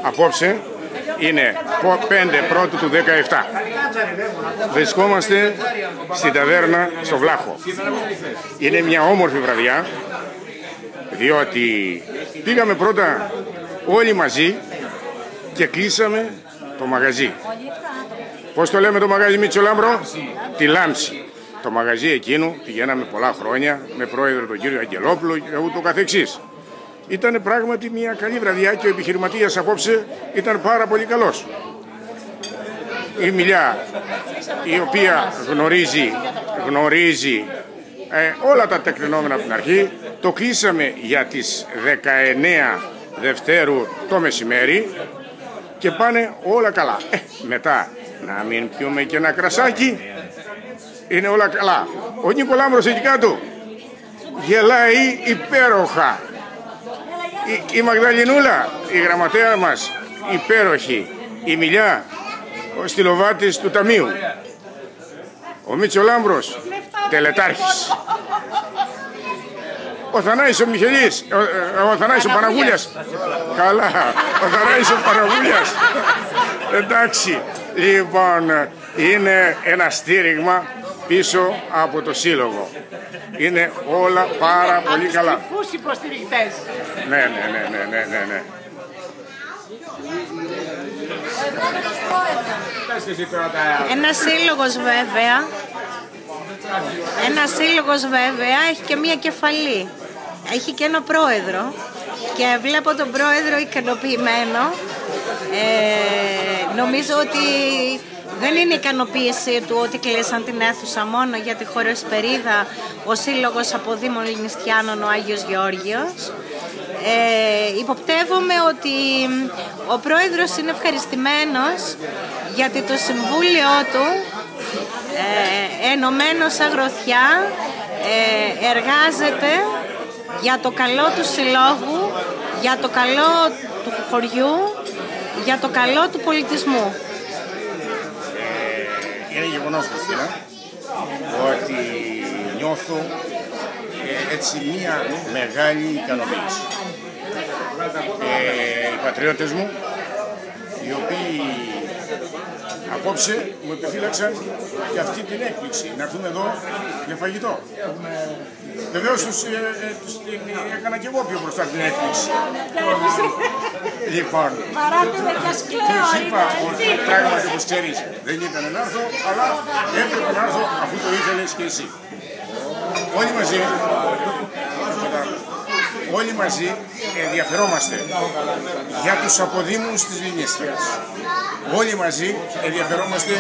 Απόψε είναι 5 πρώτου του 17. Βρισκόμαστε στην ταβέρνα στο Βλάχο. Είναι μια όμορφη βραδιά, διότι πήγαμε πρώτα όλοι μαζί και κλείσαμε το μαγαζί. Πώς το λέμε το μαγαζί, Μίτσο Λάμπρο? Τη Λάμψη. Το μαγαζί εκείνο πηγαίναμε πολλά χρόνια με πρόεδρο τον κύριο Αγγελόπουλο και ούτω καθεξής. Ήταν πράγματι μια καλή βραδιά και ο επιχειρηματίας απόψε ήταν πάρα πολύ καλός. Η Μιλιά, η οποία γνωρίζει όλα τα τεκτενόμενα από την αρχή, το κλείσαμε για τις 19 Δευτέρου το μεσημέρι και πάνε όλα καλά. Μετά να μην πιούμε και ένα κρασάκι, είναι όλα καλά. Ο Νίκο Λάμπρος εκεί κάτω γελάει υπέροχα. Η Μαγδαληνούλα, η γραμματέα μας, υπέροχη. Η Μιλιά, ο στυλοβάτης του Ταμείου. Ο Μίτσο Λάμπρος, τελετάρχης. Ο Θανάης ο Μιχελής, ο Θανάης ο Παναγούλιας. Καλά, ο Θανάης ο Παναγούλιας. Εντάξει, λοιπόν, είναι ένα στήριγμα πίσω από το σύλλογο. Είναι όλα πάρα πολύ καλά. Από τους κρυφούς υποστηρικτές. Ναι. Ένας σύλλογος βέβαια έχει και μία κεφαλή. Έχει και ένα πρόεδρο και βλέπω τον πρόεδρο ικανοποιημένο. Νομίζω ότι δεν είναι ικανοποίηση του ότι κλείσαν την αίθουσα μόνο για τη χωρεσπερίδα ο Σύλλογος Αποδήμων Λινιστιάνων ο Άγιος Γεώργιος. Υποπτεύομαι ότι ο πρόεδρος είναι ευχαριστημένος γιατί το συμβούλιο του ενωμένο σαν γροθιά εργάζεται για το καλό του συλλόγου, για το καλό του χωριού, για το καλό του πολιτισμού. Είναι γεγονός, Χριστίνα, ότι νιώθω έτσι μία μεγάλη ικανοποίηση. Οι πατριώτες μου, οι οποίοι απόψε μου επιφύλαξαν για αυτή την έκπληξη, να έρθουμε εδώ για φαγητό. Βεβαίως τους έκανα και εγώ πιο μπροστά την έκπληξη. Λοιπόν, τους είπα ότι πράγματι όπως ξέρεις δεν ήταν να έρθω, αλλά έπρεπε να έρθω αφού το ήθελες και εσύ. Όλοι μαζί ενδιαφερόμαστε για τους αποδήμους της Λινίστρας. Όλοι μαζί ενδιαφερόμαστε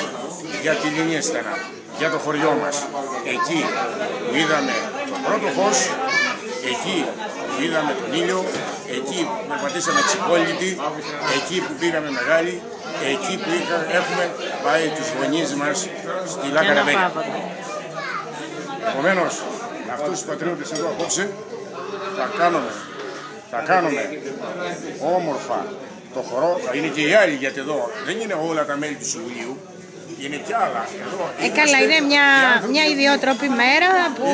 για τη Λινίστρα, για το χωριό μας. Εκεί που είδαμε το πρώτο φως, εκεί που είδαμε τον ήλιο, εκεί που περπατήσαμε Ξυπόλυτη, εκεί που πήγαμε Μεγάλη, εκεί που έχουμε πάει τους γονείς μας στη Λάκαρα. Επομένως, αυτούς τους πατριώτες εδώ απόψε θα κάνουμε όμορφα το χορό, θα είναι και οι άλλοι, γιατί εδώ δεν είναι όλα τα μέλη του Συμβουλίου, είναι και άλλα. Καλά, είναι μια ιδιότροπη μέρα που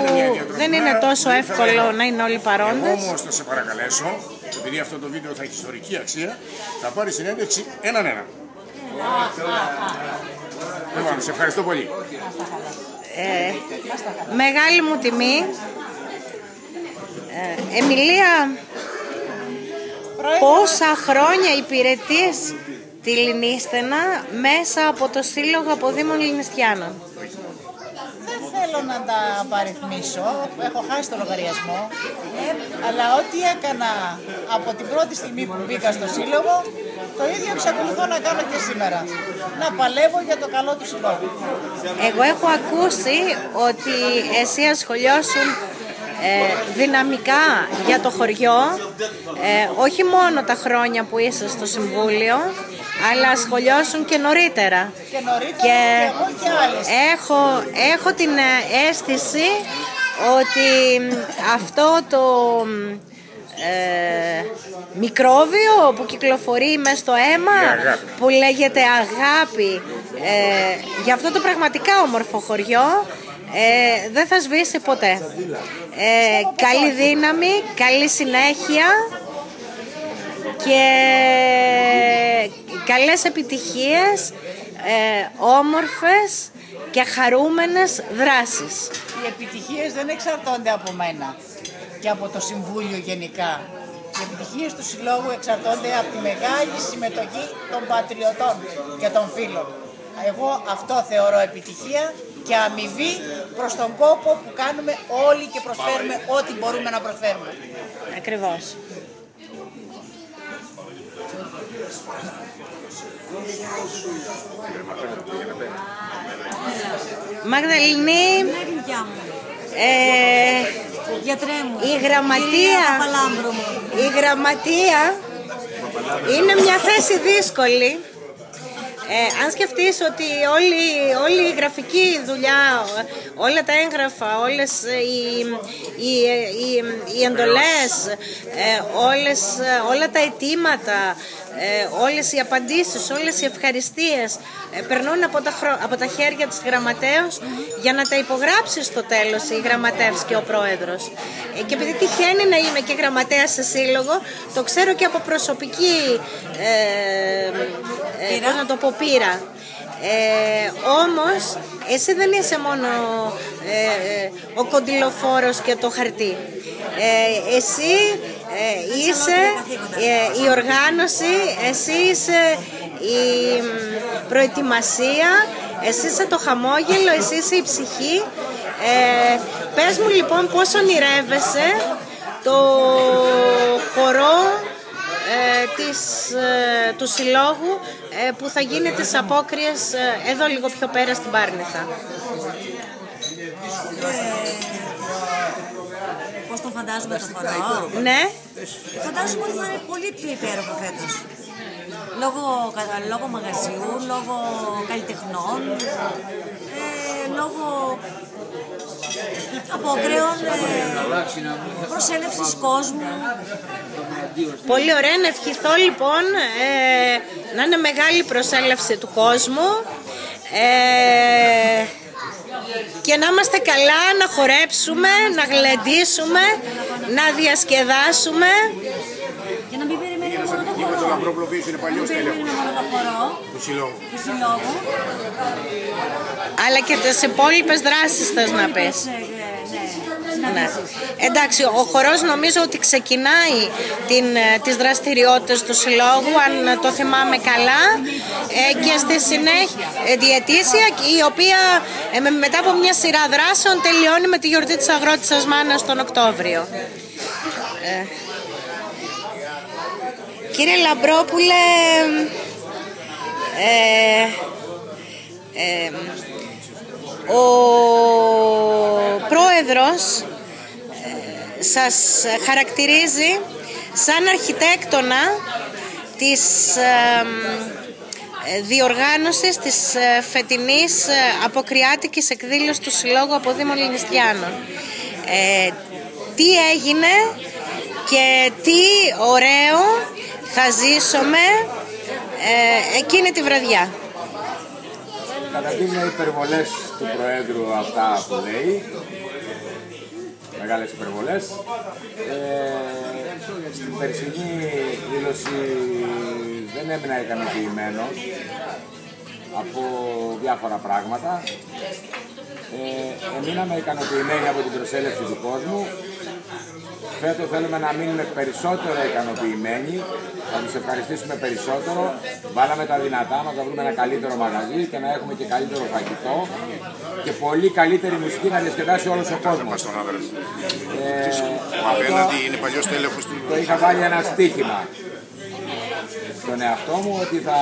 δεν είναι τόσο εύκολο να είναι όλοι παρόντες. Εγώ όμως θα σε παρακαλέσω, επειδή αυτό το βίντεο θα έχει ιστορική αξία, θα πάρει συνέντευξη έναν. Λοιπόν, σε ευχαριστώ πολύ. Μεγάλη μου τιμή. Εμιλία, πόσα χρόνια υπηρετείς τη Λινίστενα μέσα από το Σύλλογο Αποδήμων Λινιστιάνων? Δεν θέλω να τα απαριθμίσω, έχω χάσει το λογαριασμό, αλλά ό,τι έκανα από την πρώτη στιγμή που μπήκα στο Σύλλογο, το ίδιο εξακολουθώ να κάνω και σήμερα. Να παλεύω για το καλό του Συλλόγου. Εγώ έχω ακούσει ότι εσύ ασχολιώσουν δυναμικά για το χωριό, όχι μόνο τα χρόνια που είσαι στο Συμβούλιο, αλλά ασχολιώσουν και νωρίτερα. Και εγώ και άλλες. Έχω την αίσθηση ότι αυτό το μικρόβιο που κυκλοφορεί μες στο αίμα, που λέγεται αγάπη, για αυτό το πραγματικά όμορφο χωριό, δεν θα σβήσει ποτέ. Καλή δύναμη, καλή συνέχεια και καλές επιτυχίες, όμορφες και χαρούμενες δράσεις. Οι επιτυχίες δεν εξαρτώνται από μένα και από το Συμβούλιο γενικά. Οι επιτυχίες του Συλλόγου εξαρτώνται από τη μεγάλη συμμετοχή των πατριωτών και των φίλων. Εγώ αυτό θεωρώ επιτυχία και αμοιβή προς τον κόπο που κάνουμε όλοι και προσφέρουμε ό,τι μπορούμε να προσφέρουμε. Ακριβώς. Μαγδαληνή, η γραμματεία είναι μια θέση δύσκολη. Αν σκεφτείς ότι όλη η γραφική δουλειά, όλα τα έγγραφα, όλες οι εντολές, όλα τα αιτήματα, όλες οι απαντήσεις, όλες οι ευχαριστίες περνούν από τα χέρια της γραμματέως για να τα υπογράψει στο τέλος η γραμματεύς και ο πρόεδρος. Και επειδή τυχαίνει να είμαι και γραμματέας σε σύλλογο, το ξέρω και από προσωπική πείρα. Όμως εσύ δεν είσαι μόνο ο κοντιλοφόρος και το χαρτί. Εσύ είσαι η οργάνωση, εσύ είσαι η προετοιμασία, εσύ είσαι το χαμόγελο, εσύ είσαι η ψυχή. Πες μου λοιπόν πώς ονειρεύεσαι το χορό του Συλλόγου που θα γίνει τις απόκριες εδώ λίγο πιο πέρα στην Πάρνηθα. Πώς τον φαντάζομαι το χορό? Ναι. Φαντάζομαι ότι θα είναι πολύ πιο υπέροχο φέτος. Λόγω μαγαζιού, λόγω καλλιτεχνών, λόγω απόκρεων, προσέλευσης κόσμου. Πολύ ωραία, να ευχηθώ λοιπόν να είναι μεγάλη προσέλευση του κόσμου και να είμαστε καλά, να χορέψουμε, να γλεντήσουμε, να διασκεδάσουμε. Για να μην περιμένουμε μόνο το χορό. Το Λαμπρόπουλο είναι παλιός περιμένουμε μόνο το χορό του Συλλόγου. Αλλά και τις υπόλοιπες δράσεις θες να πεις. Ναι. Εντάξει, ο χορός νομίζω ότι ξεκινάει τις δραστηριότητες του Συλλόγου, αν το θυμάμαι καλά, και στη συνέχεια διετήσια, η οποία μετά από μια σειρά δράσεων τελειώνει με τη γιορτή της Αγρότισσας Μάνας τον Οκτώβριο. Κύριε Λαμπρόπουλε, ο πρόεδρος σας χαρακτηρίζει σαν αρχιτέκτονα της διοργάνωσης της φετινής αποκριάτικης εκδήλωσης του Συλλόγου Αποδήμων Λινιστιάνων. Τι έγινε και τι ωραίο θα ζήσουμε εκείνη τη βραδιά. Καταρχήν είναι υπερβολές του Προέδρου αυτά που λέει, μεγάλες υπερβολές. Στην περσινή εκδήλωση δεν έμεινα ικανοποιημένος από διάφορα πράγματα. Εμείναμε ικανοποιημένοι από την προσέλευση του κόσμου. Φέτος θέλουμε να μείνουμε περισσότερο ικανοποιημένοι, θα τους ευχαριστήσουμε περισσότερο. Βάλαμε τα δυνατά μας να βρούμε ένα καλύτερο μαγαζί και να έχουμε και καλύτερο φαγητό και πολύ καλύτερη μουσική να διασκεδάσει όλος ο κόσμος. Απέναντι είναι παλιός τέλεχος του. Το είχα βάλει ένα στοίχημα στον εαυτό μου ότι θα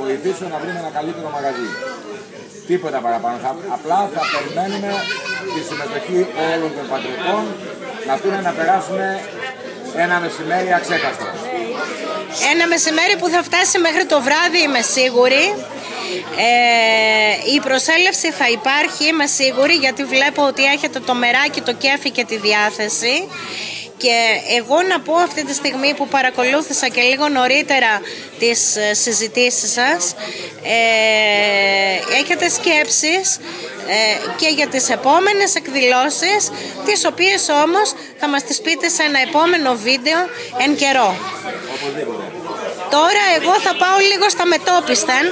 βοηθήσω να βρούμε ένα καλύτερο μαγαζί. Τίποτα παραπάνω. Απλά θα περιμένουμε τη συμμετοχή όλων των πατριωτών να έρθουν να περάσουν ένα μεσημέρι αξέχαστο. Ένα μεσημέρι που θα φτάσει μέχρι το βράδυ, είμαι σίγουρη. Η προσέλευση θα υπάρχει, είμαι σίγουρη, γιατί βλέπω ότι έχετε το μεράκι, το κέφι και τη διάθεση. Και εγώ να πω αυτή τη στιγμή που παρακολούθησα και λίγο νωρίτερα τις συζητήσεις σας, έχετε σκέψεις και για τις επόμενες εκδηλώσεις, τις οποίες όμως θα μας τις πείτε σε ένα επόμενο βίντεο εν καιρό. Τώρα εγώ θα πάω λίγο στα μετόπισθεν.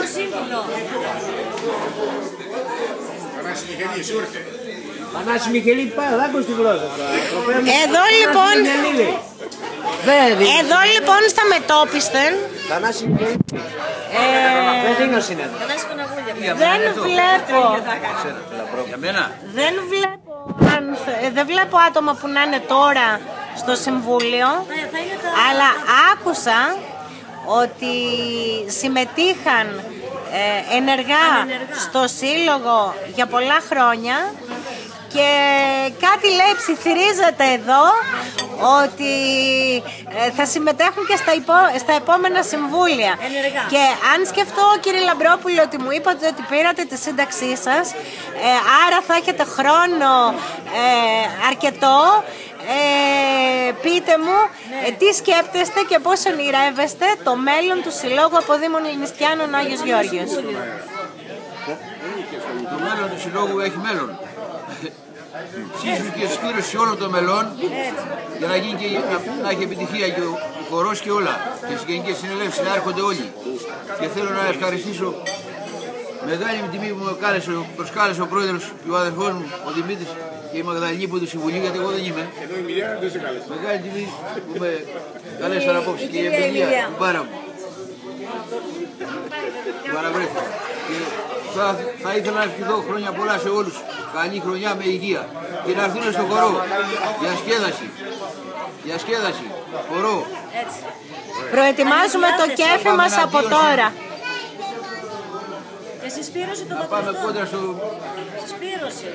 Πανάση Μιχελή, πάει, δάκω στη γλώσσα. Εδώ λοιπόν στα μετόπισθεν. Πανάση Μιχελή. Δεν βλέπω άτομα που να είναι τώρα στο Συμβούλιο, αλλά άκουσα ότι συμμετείχαν ενεργά στο Σύλλογο για πολλά χρόνια και κάτι λέει ψιθυρίζεται εδώ ότι θα συμμετέχουν και στα επόμενα συμβούλια. Και αν σκεφτώ, κύριε Λαμπρόπουλο, ότι μου είπατε ότι πήρατε τη σύνταξή σας, άρα θα έχετε χρόνο αρκετό, πείτε μου τι σκέπτεστε και πώς ονειρεύεστε το μέλλον του Συλλόγου Αποδήμων Ελληνιστιάνων Άγιος Γεώργιος. Το μέλλον του Συλλόγου έχει μέλλον. Σύσσου και σφύρωση όλων των μελών για να γίνει και να έχει επιτυχία και ο χορός και όλα. Και στις γενικές συνελεύσεις να έρχονται όλοι. Και θέλω να ευχαριστήσω μεγάλη τιμή που με προσκάλεσε ο πρόεδρος και ο αδερφός μου, ο Δημήτρης και η Μαγδαληνή από το Συμβουλίο, γιατί εγώ δεν είμαι. Μεγάλη τιμή που με καλέσαν απόψε και η εμπειρία του πάρα μου. Παραβρέθηκα. Θα ήθελα να ευχηθώ χρόνια πολλά σε όλους. Καλή χρονιά με υγεία. Και να έρθουν στο χορό. Για σκέδαση. Για σκέδαση. Χορό. Προετοιμάζουμε το κέφι μας από τώρα. Και συσπήρωση το πατρικό. Πάμε κόντρα στο... Συσπήρωση.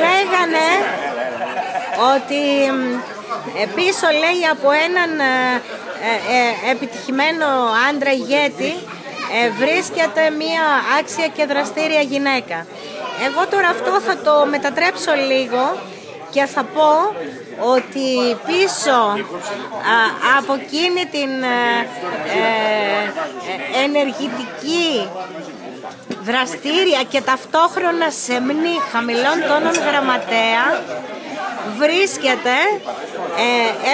Λέγανε ότι πίσω, λέει, από έναν επιτυχημένο άντρα ηγέτη βρίσκεται μία άξια και δραστήρια γυναίκα. Εγώ τώρα αυτό θα το μετατρέψω λίγο και θα πω ότι πίσω από εκείνη την ενεργητική, δραστήρια και ταυτόχρονα σεμνή χαμηλών τόνων γραμματέα βρίσκεται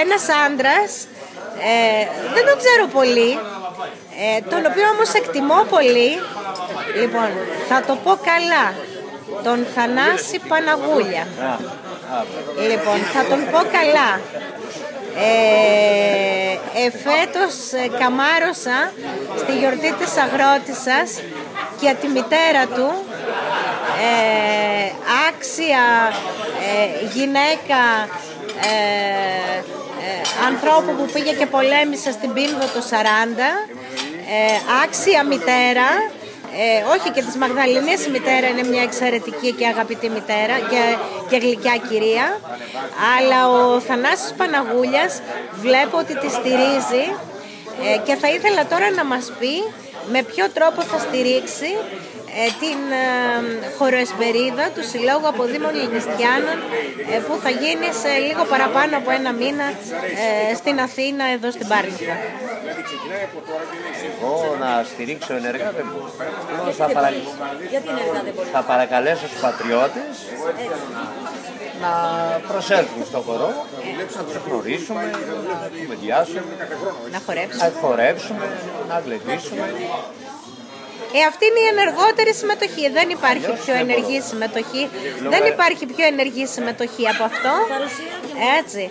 ένας άντρας, δεν τον ξέρω πολύ, τον οποίο όμως εκτιμώ πολύ. Λοιπόν, θα το πω καλά, τον Θανάση Παναγούλια. Λοιπόν, θα τον πω καλά. Φέτος καμάρωσα στη γιορτή της αγρότισσας και τη μητέρα του, άξια γυναίκα ανθρώπου που πήγε και πολέμησε στην Πίνδο το 40, άξια μητέρα, όχι και της Μαγδαληνής η μητέρα είναι μια εξαιρετική και αγαπητή μητέρα και γλυκιά κυρία, αλλά ο Θανάσης Παναγούλιας βλέπω ότι τη στηρίζει και θα ήθελα τώρα να μας πει με ποιο τρόπο θα στηρίξει την χωροεσπερίδα του Συλλόγου Αποδήμων Ελληνιστιάνων που θα γίνει σε λίγο παραπάνω από ένα μήνα στην Αθήνα, εδώ στην Πάρνηθα. Εγώ να στηρίξω ενεργά δεν μπορώ. Γιατί ενεργά δεν μπορώ? Θα παρακαλέσω τους πατριώτες να προσέλθουν στο χορό, να τους γνωρίσουμε, να κουβεντιάσουμε, Να χορέψουμε, να γλεντήσουμε. Αυτή είναι η ενεργότερη συμμετοχή. Δεν υπάρχει πιο ενεργή συμμετοχή. Δεν υπάρχει πιο ενεργή συμμετοχή από αυτό. Έτσι.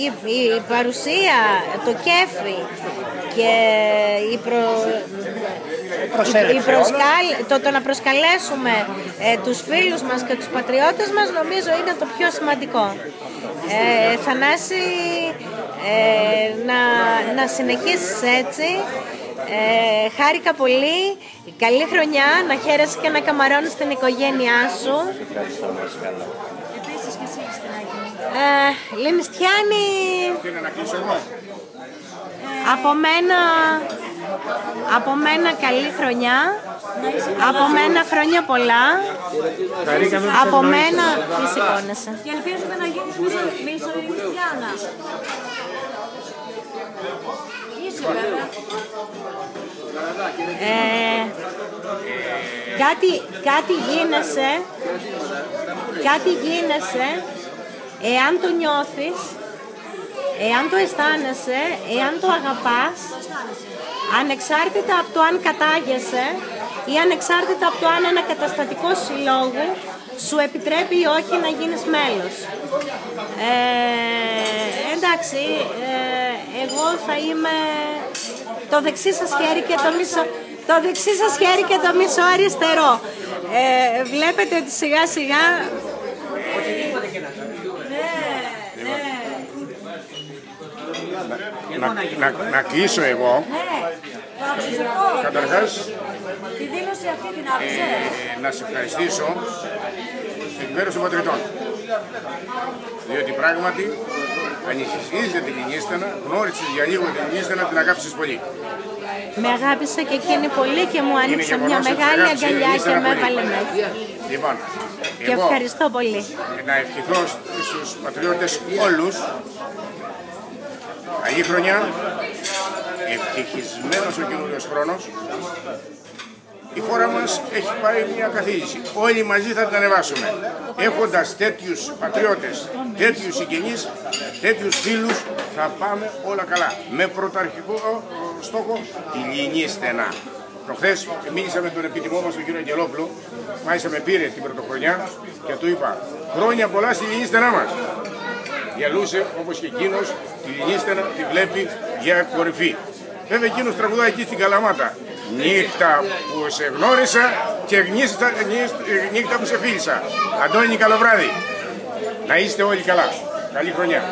Η παρουσία, το κέφι και το να προσκαλέσουμε τους φίλους μας και τους πατριώτες μας νομίζω είναι το πιο σημαντικό. Θανάση, να συνεχίσεις έτσι. Χάρηκα πολύ. Καλή χρονιά, να χαίρεσαι και να καμαρώνεις την οικογένειά σου. Επίσης και εσύ στην Άγγινη. Λινιστιάνη, από μένα καλή χρονιά, από μένα χρόνια πολλά, από μένα τι σηκώνεσαι. Και ελπίζουμε να γίνεις μισολινιστιάνα. Κάτι γίνεσαι εάν το νιώθεις, εάν το αισθάνεσαι, εάν το αγαπάς, ανεξάρτητα από το αν κατάγεσαι ή ανεξάρτητα από το αν ένα καταστατικό συλλόγου σου επιτρέπει ή όχι να γίνεις μέλος. Εντάξει, εγώ θα είμαι το δεξί σας χέρι και το μισό αριστερό. Βλέπετε ότι σιγά σιγά... Να κλείσω εγώ. Καταρχάς, τη δήλωση αυτή την άφησε. Να σε ευχαριστήσω εκ μέρους των πατριτών. Διότι πράγματι ανησυχίζεται την Λινίστανα, γνώρισες για λίγο την Λινίστανα, την αγάπησες πολύ. Με αγάπησε και εκείνη πολύ και μου άνοιξε μια μεγάλη αγκαλιά και με έβαλε μέσα. Λοιπόν, και ευχαριστώ πολύ. Να ευχηθώ στους πατριώτες όλους καλή χρονιά, ευτυχισμένος ο καινούριος χρόνος. Η χώρα μας έχει πάει μια καθήλυση. Όλοι μαζί θα την ανεβάσουμε. Έχοντας τέτοιους πατριώτες, τέτοιους συγγενείς, τέτοιους φίλους, θα πάμε όλα καλά. Με πρωταρχικό στόχο τη Λινίστενα. Προχθές μίλησα με τον επιτιμό μας, τον κύριο Αγγελόπουλο, μάλιστα με πήρε την πρωτοχρονιά και του είπα χρόνια πολλά στη Λινίστενά μας. Γελούσε όπως και εκείνος, τη Λινίστενα τη βλέπει για κορυφή. Βέβαια εκείνος τραγουδάει εκεί στην Καλαμάτα. Νύχτα που σε γνώρισα και νύχτα που σε φίλησα. Αντώνη, καλό βράδυ. Να είστε όλοι καλά. Καλή χρονιά.